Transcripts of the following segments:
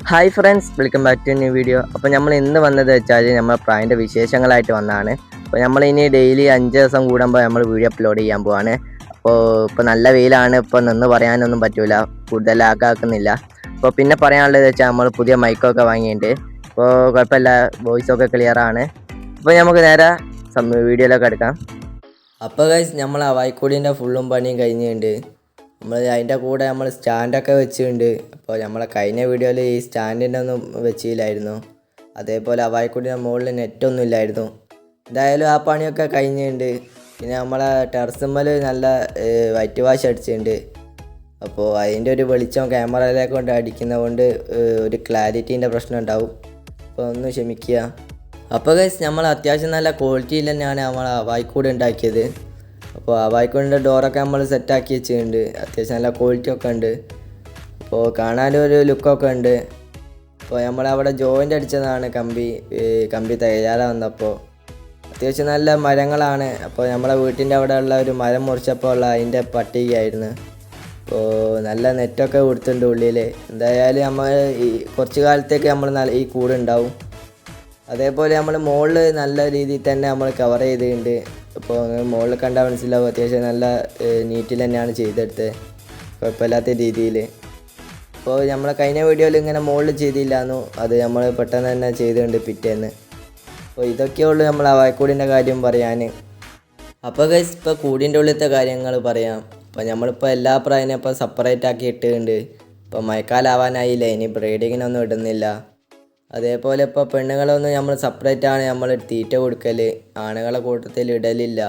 Hi friends, welcome back to new video. അപ്പോൾ നമ്മൾ ഇന്ന് വന്നത് വെച്ചാൽ നമ്മൾ പ്രായൻ്റെ വിശേഷങ്ങളായിട്ട് വന്നതാണ്. അപ്പോൾ നമ്മളിനി ഡെയിലി 5 ദിവസം കൂടുമ്പോൾ നമ്മൾ വീഡിയോ അപ്ലോഡ് ചെയ്യാൻ പോവാണ്. ഇപ്പോൾ നല്ല വെയിലാണ്, ഇപ്പോൾ നിന്ന് പറയാനൊന്നും പറ്റില്ല, കൂടുതൽ ലാഗാക്കുന്നില്ല. അപ്പോൾ പിന്നെ പറയാനുള്ളത് വെച്ചാൽ നമ്മൾ പുതിയ മൈക്കൊക്കെ വാങ്ങിയിട്ടുണ്ട്. അപ്പോൾ കുഴപ്പമില്ല, വോയിസൊക്കെ ക്ലിയറാണ്. അപ്പോൾ നമുക്ക് നേരെ വീഡിയോയിലൊക്കെ എടുക്കാം. അപ്പോൾ ഗൈസ്, നമ്മൾ ആ വായിക്കൂടിൻ്റെ ഫുള്ളും പണിയും കഴിഞ്ഞിട്ടുണ്ട്. നമ്മൾ അതിൻ്റെ കൂടെ നമ്മൾ സ്റ്റാൻഡൊക്കെ വെച്ചിട്ടുണ്ട്. അപ്പോൾ നമ്മളെ കഴിഞ്ഞ വീഡിയോയിൽ ഈ സ്റ്റാൻഡിൻ്റെ ഒന്നും വെച്ചില്ലായിരുന്നു. അതേപോലെ അവായിക്കൂടിൻ്റെ മുകളിൽ നെറ്റൊന്നും ഇല്ലായിരുന്നു. എന്തായാലും ആ പണിയൊക്കെ കഴിഞ്ഞിട്ടുണ്ട്. പിന്നെ നമ്മളെ ടെറസുമ്മൽ നല്ല വൈറ്റ് വാഷ് അടിച്ചിട്ടുണ്ട്. അപ്പോൾ അതിൻ്റെ ഒരു വെളിച്ചം ക്യാമറയിലേക്ക് കൊണ്ട് അടിക്കുന്നത് കൊണ്ട് ഒരു ക്ലാരിറ്റീൻ്റെ പ്രശ്നം ഉണ്ടാവും. അപ്പോൾ ഒന്ന് ക്ഷമിക്കുക. അപ്പോൾ ഗൈസ്, നമ്മൾ അത്യാവശ്യം നല്ല ക്വാളിറ്റിയിൽ തന്നെയാണ് നമ്മൾ അവായിക്കൂട് ഉണ്ടാക്കിയത്. അപ്പോൾ ആ വായിക്കൂടിൻ്റെ ഡോറൊക്കെ നമ്മൾ സെറ്റാക്കി വെച്ചിട്ടുണ്ട്. അത്യാവശ്യം നല്ല ക്വാളിറ്റി ഒക്കെ ഉണ്ട്. അപ്പോൾ കാണാനൊരു ലുക്കൊക്കെ ഉണ്ട്. അപ്പോൾ നമ്മളവിടെ ജോയിൻ്റ് അടിച്ചതാണ് കമ്പി തയ്യാറാ വന്നപ്പോൾ. അത്യാവശ്യം നല്ല മരങ്ങളാണ്. അപ്പോൾ നമ്മളെ വീട്ടിൻ്റെ അവിടെ ഉള്ള ഒരു മരം മുറിച്ചപ്പോൾ ഉള്ള അതിൻ്റെ പട്ടികയായിരുന്നു. അപ്പോൾ നല്ല നെറ്റൊക്കെ കൊടുത്തിട്ടുണ്ട് ഉള്ളിൽ. എന്തായാലും നമ്മൾ ഈ കുറച്ച് കാലത്തേക്ക് നമ്മൾ ഈ കൂടുണ്ടാവും. അതേപോലെ നമ്മൾ മുകളിൽ നല്ല രീതിയിൽ തന്നെ നമ്മൾ കവർ ചെയ്തിട്ടുണ്ട്. അപ്പോൾ മുകളിൽ കണ്ടാൽ മനസ്സിലാവും, അത്യാവശ്യം നല്ല നീറ്റിൽ തന്നെയാണ് ചെയ്തെടുത്തത്, കുഴപ്പമില്ലാത്ത രീതിയിൽ. അപ്പോൾ നമ്മൾ കഴിഞ്ഞ വീഡിയോയിൽ ഇങ്ങനെ മുകളിൽ ചെയ്തില്ലായിരുന്നു, അത് നമ്മൾ പെട്ടെന്ന് തന്നെ ചെയ്തിട്ടുണ്ട് പിറ്റേന്ന്. അപ്പോൾ ഇതൊക്കെയുള്ളൂ നമ്മൾ ആ വായക്കൂടിൻ്റെ കാര്യം പറയാൻ. അപ്പോൾ ഗൈസ്, ഇപ്പോൾ കൂടിൻ്റെ ഉള്ളിലത്തെ കാര്യങ്ങൾ പറയാം. അപ്പോൾ നമ്മളിപ്പോൾ എല്ലാ പ്രായനും ഇപ്പോൾ സെപ്പറേറ്റ് ആക്കി ഇട്ടിട്ടുണ്ട്. ഇപ്പോൾ മഴക്കാലാവാനായില്ല, ഇനി ബ്രീഡിങ്ങിനൊന്നും ഇടുന്നില്ല. അതേപോലെ ഇപ്പോൾ പെണ്ണുങ്ങളൊന്നും നമ്മൾ സെപ്പറേറ്റാണ് നമ്മൾ തീറ്റ കൊടുക്കൽ, ആണുങ്ങളെ കൂട്ടത്തിൽ ഇടലില്ല.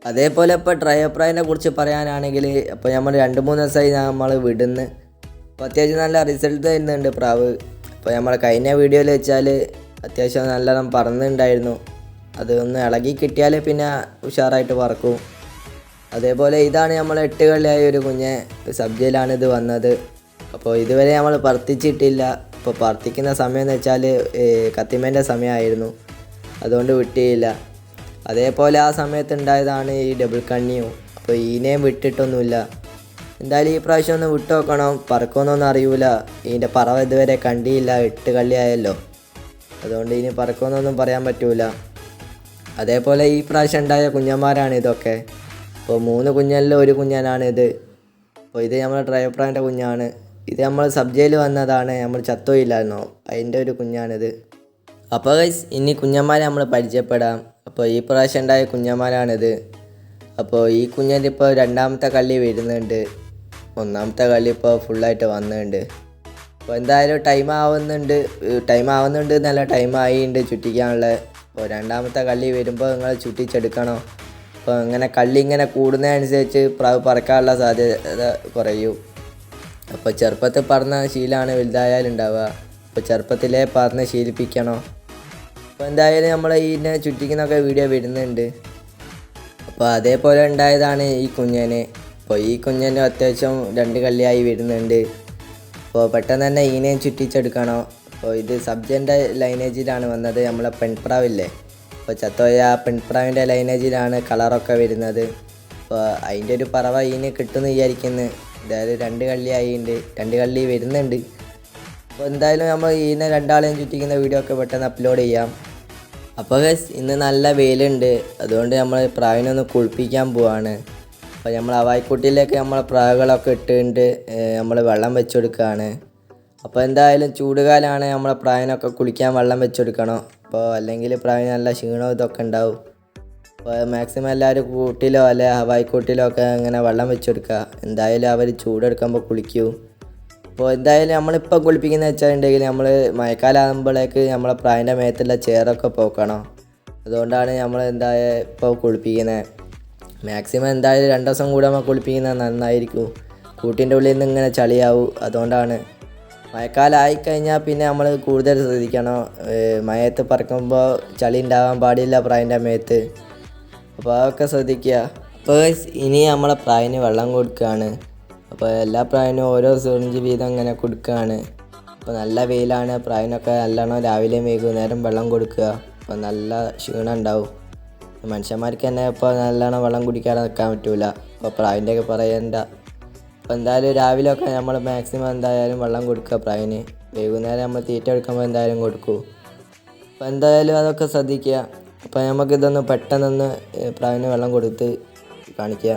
അതേപോലെ ഇപ്പോൾ ട്രയോപ്രായിനെ കുറിച്ച് പറയാനാണെങ്കിൽ അപ്പോൾ നമ്മൾ 2-3 ദിവസമായി നമ്മൾ വിടുന്നു. അപ്പോൾ അത്യാവശ്യം നല്ല റിസൾട്ട് തരുന്നുണ്ട് പ്രാവ്. അപ്പോൾ നമ്മൾ കഴിഞ്ഞ വീഡിയോയിൽ വെച്ചാൽ അത്യാവശ്യം നല്ലോണം പറന്നുണ്ടായിരുന്നു. അതൊന്ന് ഇളകി കിട്ടിയാൽ പിന്നെ ഉഷാറായിട്ട് പറക്കും. അതേപോലെ ഇതാണ് നമ്മൾ 8 കളിയായ ഒരു കുഞ്ഞ്, സബ്ജയിലാണ് ഇത് വന്നത്. അപ്പോൾ ഇതുവരെ നമ്മൾ പറത്തിച്ചിട്ടില്ല. ഇപ്പോൾ പ്രാർത്ഥിക്കുന്ന സമയം എന്ന് വെച്ചാൽ കത്തിമേൻ്റെ സമയമായിരുന്നു, അതുകൊണ്ട് വിട്ടിയില്ല. അതേപോലെ ആ സമയത്ത് ഉണ്ടായതാണ് ഈ ഡബിൾ കണ്ണിയും. അപ്പോൾ ഈനെയും വിട്ടിട്ടൊന്നുമില്ല. എന്തായാലും ഈ പ്രാവശ്യം ഒന്ന് വിട്ടു നോക്കണം, പറക്കുമെന്നൊന്നും അറിയില്ല. ഇതിൻ്റെ പറവ ഇതുവരെ കണ്ടിയില്ല, 8 കള്ളിയായല്ലോ, അതുകൊണ്ട് ഇനി പറക്കുമെന്നൊന്നും പറയാൻ പറ്റൂല. അതേപോലെ ഈ പ്രാവശ്യം ഉണ്ടായ കുഞ്ഞന്മാരാണ് ഇതൊക്കെ. അപ്പോൾ 3 കുഞ്ഞലിൽ 1 കുഞ്ഞനാണിത്. അപ്പോൾ ഇത് നമ്മുടെ ട്രയോപ്രാൻ്റെ കുഞ്ഞാണ്. ഇത് നമ്മൾ സബ്ജയിൽ വന്നതാണ്, നമ്മൾ ചത്തോയില്ലായിരുന്നോ, അതിൻ്റെ ഒരു കുഞ്ഞാണിത്. അപ്പോൾ ഗൈസ്, ഇനി കുഞ്ഞന്മാരെ നമ്മൾ പരിചയപ്പെടാം. അപ്പോൾ ഈ പ്രാവശ്യം ഉണ്ടായ കുഞ്ഞന്മാരാണിത്. അപ്പോൾ ഈ കുഞ്ഞിൻ്റെ ഇപ്പോൾ 2ാമത്തെ കള്ളി വരുന്നുണ്ട്, 1ാമത്തെ കള്ളി ഇപ്പോൾ ഫുള്ളായിട്ട് വന്നിട്ടുണ്ട്. അപ്പോൾ എന്തായാലും ടൈം ആവുന്നുണ്ട് നല്ല ടൈം ആയിട്ടുണ്ട് ചുറ്റിക്കാനുള്ള. അപ്പോൾ 2ാമത്തെ കള്ളി വരുമ്പോൾ നിങ്ങൾ ചുറ്റിച്ചെടുക്കണം. അപ്പോൾ ഇങ്ങനെ കള്ളി ഇങ്ങനെ കൂടുന്നതനുസരിച്ച് പ്രാവ് പറക്കാനുള്ള സാധ്യത കുറയും. അപ്പോൾ ചെറുപ്പത്തിൽ പറഞ്ഞ ശീലമാണ് വലുതായാലുണ്ടാവുക. അപ്പോൾ ചെറുപ്പത്തിലേ പറഞ്ഞ് ശീലിപ്പിക്കണം. അപ്പോൾ എന്തായാലും നമ്മൾ ഇതിനെ ചുറ്റിക്കുന്നൊക്കെ വീഡിയോ വരുന്നുണ്ട്. അപ്പോൾ അതേപോലെ ഉണ്ടായതാണ് ഈ കുഞ്ഞന്. അപ്പോൾ ഈ കുഞ്ഞന് അത്യാവശ്യം 2 കള്ളിയായി വരുന്നുണ്ട്. അപ്പോൾ പെട്ടെന്ന് തന്നെ ഇതിനെയും ചുറ്റിച്ചെടുക്കണം. അപ്പോൾ ഇത് സബ്ജൻ്റെ ലൈനേജിലാണ് വന്നത്, നമ്മളെ പെൺപ്രാവില്ലേ, അപ്പോൾ ചത്തോയ പെൺപ്രാവിൻ്റെ ലൈനേജിലാണ് കളറൊക്കെ വരുന്നത്. അപ്പോൾ അതിൻ്റെ ഒരു പറവ ഇതിന് കിട്ടുമെന്ന് വിചാരിക്കുന്നു. എന്തായാലും 2 കള്ളിയായിട്ടുണ്ട്, 2 കള്ളി വരുന്നുണ്ട്. അപ്പോൾ എന്തായാലും നമ്മൾ ഇതിനെ 2ആളെയും ചുറ്റിക്കുന്ന വീഡിയോ ഒക്കെ പെട്ടെന്ന് അപ്ലോഡ് ചെയ്യാം. അപ്പോൾ ഗൈസ്, ഇന്ന് നല്ല വെയിലുണ്ട്, അതുകൊണ്ട് നമ്മൾ പ്രാവിനൊന്ന് കുളിപ്പിക്കാൻ പോവാണ്. അപ്പോൾ നമ്മൾ അവായിക്കുട്ടിയിലേക്ക് നമ്മളെ പ്രാവുകളൊക്കെ ഇട്ടുകൊണ്ട് നമ്മൾ വെള്ളം വെച്ചെടുക്കുകയാണ്. അപ്പോൾ എന്തായാലും ചൂടുകാലമാണ്, നമ്മളെ പ്രാവിനൊക്കെ കുളിക്കാൻ വെള്ളം വെച്ചെടുക്കണം. അപ്പോൾ അല്ലെങ്കിൽ പ്രാവിന് നല്ല ക്ഷീണവും ഇതൊക്കെ ഉണ്ടാവും. അപ്പോൾ മാക്സിമം എല്ലാവരും കൂട്ടിലോ അല്ലെ ഹവായിക്കൂട്ടിലോ ഒക്കെ അങ്ങനെ വെള്ളം വെച്ചെടുക്കുക. എന്തായാലും അവർ ചൂടെടുക്കുമ്പോൾ കുളിക്കൂ. അപ്പോൾ എന്തായാലും നമ്മളിപ്പോൾ കുളിപ്പിക്കുന്നത് വെച്ചിട്ടുണ്ടെങ്കിൽ നമ്മൾ മഴക്കാലമാകുമ്പോഴേക്ക് നമ്മളെ പ്രാവിൻ്റെ മേത്തുള്ള ചേറൊക്കെ പോക്കണം. അതുകൊണ്ടാണ് നമ്മൾ ഇപ്പോൾ കുളിപ്പിക്കുന്നത്. മാക്സിമം എന്തായാലും 2 ദിവസം കൂടുമ്പോൾ കുളിപ്പിക്കുന്നത് നന്നായിരിക്കും. കൂട്ടിൻ്റെ ഉള്ളിൽ നിന്ന് ഇങ്ങനെ ചളിയാവും, അതുകൊണ്ടാണ്. മഴക്കാലമായിക്കഴിഞ്ഞാൽ പിന്നെ നമ്മൾ കൂടുതൽ ശ്രദ്ധിക്കണം. മഴയത്ത് പറക്കുമ്പോൾ ചളി ഉണ്ടാവാൻ പാടില്ല പ്രാവിൻ്റെ മേത്ത്. അപ്പോൾ അതൊക്കെ ശ്രദ്ധിക്കുക. അപ്പോൾ ഇനി നമ്മളെ പ്രാവിന് വെള്ളം കൊടുക്കുകയാണ്. അപ്പോൾ എല്ലാ പ്രാവിനും ഓരോ സിറിഞ്ച് വീതം ഇങ്ങനെ കൊടുക്കുകയാണ്. അപ്പോൾ നല്ല വെയിലാണ്, പ്രാവിനൊക്കെ നല്ലോണം രാവിലെയും വൈകുന്നേരം വെള്ളം കൊടുക്കുക. അപ്പോൾ നല്ല ക്ഷീണം ഉണ്ടാവും. മനുഷ്യന്മാർക്ക് തന്നെ ഇപ്പോൾ നല്ലോണം വെള്ളം കുടിക്കാതെ നിൽക്കാൻ പറ്റില്ല. അപ്പോൾ പ്രാവിൻ്റെയൊക്കെ പറയണ്ട. അപ്പോൾ എന്തായാലും രാവിലെയൊക്കെ നമ്മൾ മാക്സിമം എന്തായാലും വെള്ളം കൊടുക്കുക പ്രാവിന്. വൈകുന്നേരം നമ്മൾ തീറ്റ എടുക്കുമ്പോൾ എന്തായാലും കൊടുക്കൂ. അപ്പോൾ എന്തായാലും അതൊക്കെ ശ്രദ്ധിക്കുക. അപ്പോൾ നമുക്കിതൊന്ന് പെട്ടെന്നൊന്ന് പ്രാവിന് വെള്ളം കൊടുത്ത് കാണിക്കുക.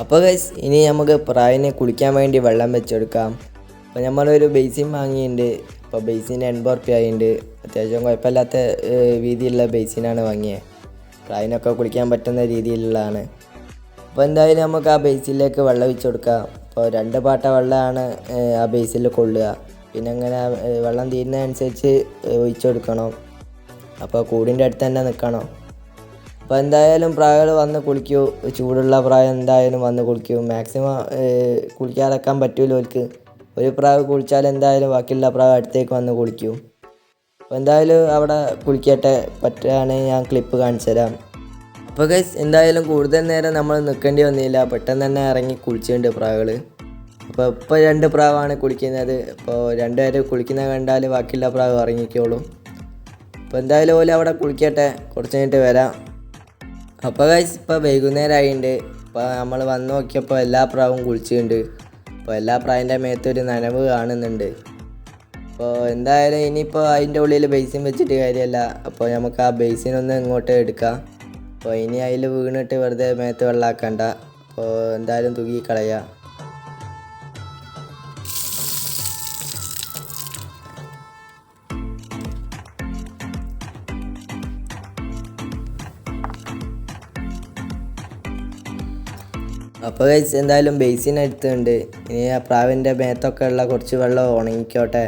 അപ്പോൾ ഗൈസ് ഇനി നമുക്ക് പ്രാവിനെ കുളിക്കാൻ വേണ്ടി വെള്ളം വെച്ചെടുക്കാം. അപ്പോൾ നമ്മളൊരു ബേസിൻ വാങ്ങിയിട്ടുണ്ട്. അപ്പോൾ ബേസിന് 80 റുപ്യ ആയിട്ടുണ്ട്. അത്യാവശ്യം കുഴപ്പമില്ലാത്ത വീതിയുള്ള ബേസിനാണ് വാങ്ങിയത്. പ്രാവിനൊക്കെ കുളിക്കാൻ പറ്റുന്ന രീതിയിലുള്ളതാണ്. അപ്പോൾ എന്തായാലും നമുക്ക് ആ ബേസിലേക്ക് വെള്ളം ഒഴിച്ച് കൊടുക്കാം. അപ്പോൾ 2 പാട്ട വെള്ളമാണ് ആ ബേസിൽ കൊള്ളുക. പിന്നെ അങ്ങനെ വെള്ളം തീരുന്നതനുസരിച്ച് ഒഴിച്ച് കൊടുക്കണം. അപ്പോൾ കൂടിൻ്റെ അടുത്ത് തന്നെ നിൽക്കണം. അപ്പോൾ എന്തായാലും പ്രാവുകൾ വന്ന് കുളിക്കൂ. ചൂടുള്ള പ്രാവ് എന്തായാലും വന്ന് കുളിക്കൂ. മാക്സിമം കുളിക്കാതെക്കാൻ പറ്റുമല്ലോ അവർക്ക്. ഒരു പ്രാവ് കുളിച്ചാൽ എന്തായാലും ബാക്കിയുള്ള പ്രാവ് അടുത്തേക്ക് വന്ന് കുളിക്കൂ. അപ്പോൾ എന്തായാലും അവിടെ കുളിക്കട്ടെ. പറ്റുകയാണെങ്കിൽ ഞാൻ ക്ലിപ്പ് കാണിച്ചു തരാം. അപ്പോൾ ഗൈസ് എന്തായാലും കൂടുതൽ നേരം നമ്മൾ നിൽക്കേണ്ടി വന്നില്ല. പെട്ടെന്ന് തന്നെ ഇറങ്ങി കുളിച്ചിട്ടുണ്ട് പ്രാവുകൾ. അപ്പോൾ ഇപ്പോൾ 2 പ്രാവാണ് കുളിക്കുന്നത്. അപ്പോൾ 2 പേര് കുളിക്കുന്നത് കണ്ടാൽ ബാക്കിയുള്ള പ്രാവ് ഇറങ്ങിക്കോളും. അപ്പോൾ എന്തായാലും ഓല് അവിടെ കുളിക്കട്ടെ. കുറച്ച് കഴിഞ്ഞിട്ട് വരാം. അപ്പോൾ ഗൈസ് ഇപ്പോൾ വൈകുന്നേരമായിട്ടുണ്ട്. ഇപ്പോൾ നമ്മൾ വന്ന് നോക്കിയപ്പോൾ എല്ലാ പ്രാവും കുളിച്ചിട്ടുണ്ട്. അപ്പോൾ എല്ലാ പ്രാവിൻ്റെ മേത്തൊരു നനവ് കാണുന്നുണ്ട്. അപ്പോൾ എന്തായാലും ഇനിയിപ്പോൾ അതിൻ്റെ ഉള്ളിൽ ബേസിൻ വെച്ചിട്ട് കാര്യമല്ല. അപ്പോൾ നമുക്ക് ആ ബേസിനൊന്ന് ഇങ്ങോട്ട് എടുക്കാം. അപ്പോൾ ഇനി അതിൽ വീണിട്ട് വെറുതെ മേത്ത് വെള്ളമാക്കണ്ട. അപ്പോൾ എന്തായാലും തൂക്കി കളയുക. അപ്പോൾ ഗൈസ് എന്തായാലും ബേസിൻ എടുത്തുണ്ട്. ഇനി ആ പ്രാവിൻ്റെ മേത്തൊക്കെ ഉള്ള കുറച്ച് വെള്ളം ഉണങ്ങിക്കോട്ടെ.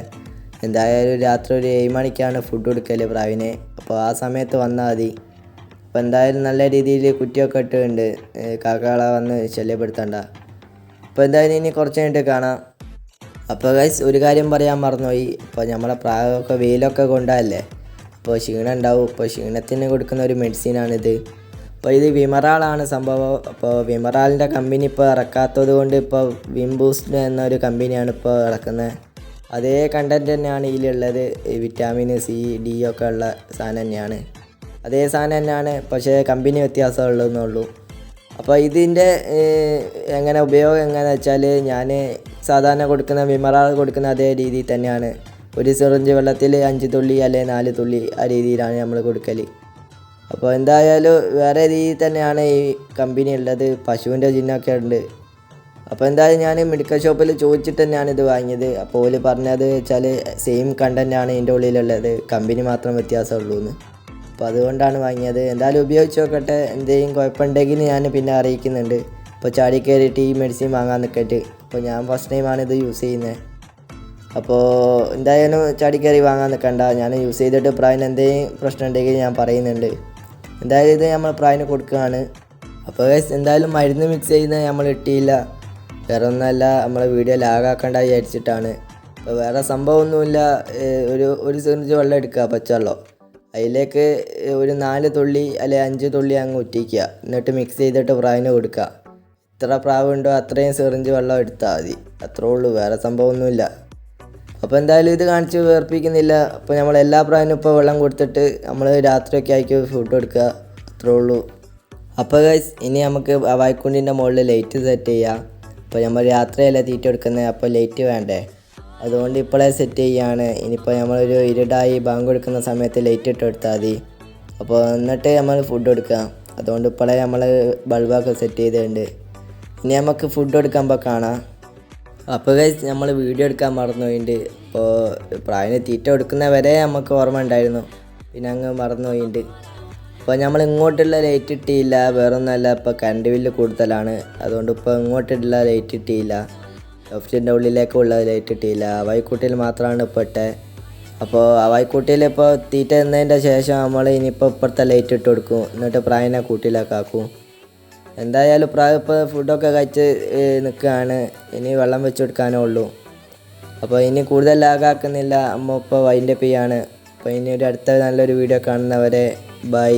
എന്തായാലും രാത്രി ഒരു 7 മണിക്കാണ് ഫുഡ് കൊടുക്കൽ പ്രാവിനെ. അപ്പോൾ ആ സമയത്ത് വന്നാൽ മതി. അപ്പോൾ എന്തായാലും നല്ല രീതിയിൽ കുറ്റിയൊക്കെ ഇട്ടുണ്ട്. കാക്കകളെ വന്ന് ശല്യപ്പെടുത്തണ്ട. അപ്പോൾ എന്തായാലും ഇനി കുറച്ച് കഴിഞ്ഞിട്ട് കാണാം. അപ്പോൾ ഗൈസ് ഒരു കാര്യം പറയാൻ മറന്നുപോയി. അപ്പോൾ നമ്മളെ പ്രാവൊക്കെ വെയിലൊക്കെ കൊണ്ടല്ലേ, അപ്പോൾ ക്ഷീണം ഉണ്ടാവും. അപ്പോൾ ക്ഷീണത്തിന് കൊടുക്കുന്ന ഒരു മെഡിസിനാണിത്. അപ്പോൾ ഇത് വിമറാളാണ് സംഭവം. അപ്പോൾ വിമറാളിൻ്റെ കമ്പനി ഇപ്പോൾ ഇറക്കാത്തത് കൊണ്ട് ഇപ്പോൾ വിം ബൂസ്റ്റ് എന്നൊരു കമ്പനിയാണ് ഇപ്പോൾ ഇറക്കുന്നത്. അതേ കണ്ടൻറ്റ് തന്നെയാണ് ഇതിലുള്ളത്. വിറ്റാമിൻ സി ഡി ഒക്കെ ഉള്ള സാധനം തന്നെയാണ്. അതേ സാധനം തന്നെയാണ്, പക്ഷേ കമ്പനി വ്യത്യാസമുള്ളതെന്നുള്ളൂ. അപ്പോൾ ഇതിൻ്റെ എങ്ങനെ ഉപയോഗം എങ്ങനെയാണെന്ന് വെച്ചാൽ, ഞാൻ സാധാരണ കൊടുക്കുന്ന വിമറാൾ കൊടുക്കുന്ന അതേ രീതിയിൽ തന്നെയാണ്. ഒരു സിറിഞ്ച് വെള്ളത്തിൽ 5 തുള്ളി അല്ലെങ്കിൽ 4 തുള്ളി ആ രീതിയിലാണ് നമ്മൾ കൊടുക്കൽ. അപ്പോൾ എന്തായാലും വേറെ രീതിയിൽ തന്നെയാണ് ഈ കമ്പനി ഉള്ളത്. പശുവിൻ്റെ ചിഹ്നമൊക്കെ ഉണ്ട്. അപ്പോൾ എന്തായാലും ഞാൻ മെഡിക്കൽ ഷോപ്പിൽ ചോദിച്ചിട്ട് തന്നെയാണ് ഇത് വാങ്ങിയത്. അപ്പോൾ ഓല് പറഞ്ഞത് വെച്ചാൽ സെയിം കണ്ടൻ്റാണ് ഇതിൻ്റെ ഉള്ളിലുള്ളത്, കമ്പനി മാത്രം വ്യത്യാസമുള്ളൂ എന്ന്. അപ്പോൾ അതുകൊണ്ടാണ് വാങ്ങിയത്. എന്തായാലും ഉപയോഗിച്ച് നോക്കട്ടെ. എന്തെങ്കിലും കുഴപ്പമുണ്ടെങ്കിൽ ഞാൻ പിന്നെ അറിയിക്കുന്നുണ്ട്. അപ്പോൾ ചാടി കയറിയിട്ട് ഈ മെഡിസിൻ വാങ്ങാൻ നിൽക്കട്ട്. അപ്പോൾ ഞാൻ ഫസ്റ്റ് ടൈമാണ് ഇത് യൂസ് ചെയ്യുന്നത്. അപ്പോൾ എന്തായാലും ചാടി കയറി വാങ്ങാൻ നിൽക്കണ്ട. ഞാൻ യൂസ് ചെയ്തിട്ട് പ്രാവിന് എന്തെങ്കിലും പ്രശ്നം ഉണ്ടെങ്കിൽ ഞാൻ പറയുന്നുണ്ട്. എന്തായാലും ഇത് നമ്മൾ പ്രാവിന് കൊടുക്കുകയാണ്. അപ്പോൾ എന്തായാലും മരുന്ന് മിക്സ് ചെയ്യുന്നത് നമ്മൾ ഇട്ടില്ല. വേറെ ഒന്നുമല്ല, നമ്മളെ വീഡിയോ ലാഗാക്കേണ്ട വിചാരിച്ചിട്ടാണ്. അപ്പോൾ വേറെ സംഭവമൊന്നുമില്ല. ഒരു സിറിഞ്ച് വെള്ളം എടുക്കുക, പച്ചവെള്ളം. അതിലേക്ക് ഒരു 4 തുള്ളി അല്ലെങ്കിൽ 5 തുള്ളി അങ്ങ് ഒറ്റിക്കുക. എന്നിട്ട് മിക്സ് ചെയ്തിട്ട് പ്രാവിന് കൊടുക്കുക. എത്ര പ്രാവുണ്ടോ അത്രയും സിറിഞ്ച് വെള്ളം എടുത്താൽ മതി. അത്രേ ഉള്ളൂ, വേറെ സംഭവമൊന്നുമില്ല. അപ്പോൾ എന്തായാലും ഇത് കാണിച്ച് വേർപ്പിക്കുന്നില്ല. അപ്പോൾ നമ്മൾ എല്ലാ പ്രാവിനും ഇപ്പോൾ വെള്ളം കൊടുത്തിട്ട് നമ്മൾ രാത്രിയൊക്കെ ആയിരിക്കും ഫുഡ് കൊടുക്കുക. അത്രേ ഉള്ളൂ. അപ്പോൾ ഗൈസ് ഇനി നമുക്ക് ആ വായ്ക്കുണ്ടിൻ്റെ മുകളിൽ ലൈറ്റ് സെറ്റ് ചെയ്യാം. അപ്പോൾ നമ്മൾ രാത്രിയല്ല തീറ്റ കൊടുക്കുന്നത്, അപ്പോൾ ലൈറ്റ് വേണ്ടേ, അതുകൊണ്ട് ഇപ്പോഴേ സെറ്റ് ചെയ്യുകയാണ്. ഇനിയിപ്പോൾ നമ്മളൊരു ഇരുടായി ബാങ്ക് കൊടുക്കുന്ന സമയത്ത് ലൈറ്റ് ഇട്ട് കൊടുത്താൽ മതി. അപ്പോൾ എന്നിട്ട് നമ്മൾ ഫുഡ് കൊടുക്കുക. അതുകൊണ്ട് ഇപ്പോഴേ നമ്മൾ ബൾബൊക്കെ സെറ്റ് ചെയ്തിട്ടുണ്ട്. ഇനി നമുക്ക് ഫുഡ് കൊടുക്കുമ്പോൾ കാണാം. അപ്പോൾ ഗൈസ് നമ്മൾ വീഡിയോ എടുക്കാൻ മറന്നുപോയിട്ടുണ്ട്. അപ്പോൾ പ്രാവിന് തീറ്റ കൊടുക്കുന്ന വരെ നമുക്ക് ഓർമ്മ ഉണ്ടായിരുന്നു, പിന്നെ അങ്ങ് മറന്നുപോയിട്ടുണ്ട്. അപ്പോൾ നമ്മൾ ഇങ്ങോട്ടുള്ള ലൈറ്റ് ഇട്ടില്ല, വേറൊന്നുമല്ല, ഇപ്പോൾ കറണ്ട് ബില്ല് കൂടുതലാണ്. അതുകൊണ്ട് ഇപ്പോൾ ഇങ്ങോട്ടുള്ള ലൈറ്റ് ഇട്ടില്ല. ലോഫ്റ്റിൻ്റെ ഉള്ളിലേക്കുള്ള ലൈറ്റ് ഇട്ടില്ല. അവൈക്കൂട്ടിയിൽ മാത്രമാണ് ഇപ്പോൾ ഇട്ടത്. അപ്പോൾ അവൈക്കൂട്ടിയിൽ ഇപ്പോൾ തീറ്റ തിന്നതിൻ്റെ ശേഷം നമ്മൾ ഇനിയിപ്പോൾ ഇപ്പുറത്തെ ലൈറ്റ് ഇട്ട് കൊടുക്കും. എന്നിട്ട് പ്രാവിനെ കൂട്ടിലേക്കാക്കും. എന്തായാലും പ്രാവ് ഇപ്പോൾ ഫുഡൊക്കെ കഴിച്ച് നിൽക്കുകയാണ്. ഇനി വെള്ളം വെച്ച് കൊടുക്കാനേ ഉള്ളൂ. അപ്പോൾ ഇനി കൂടുതൽ ലാഗാക്കുന്നില്ല. അമ്മ ഇപ്പോൾ വൈൻഡപ്പ് ചെയ്യാണ്. അപ്പോൾ ഇനി ഒരു അടുത്ത നല്ലൊരു വീഡിയോ കാണുന്നവരെ ബൈ.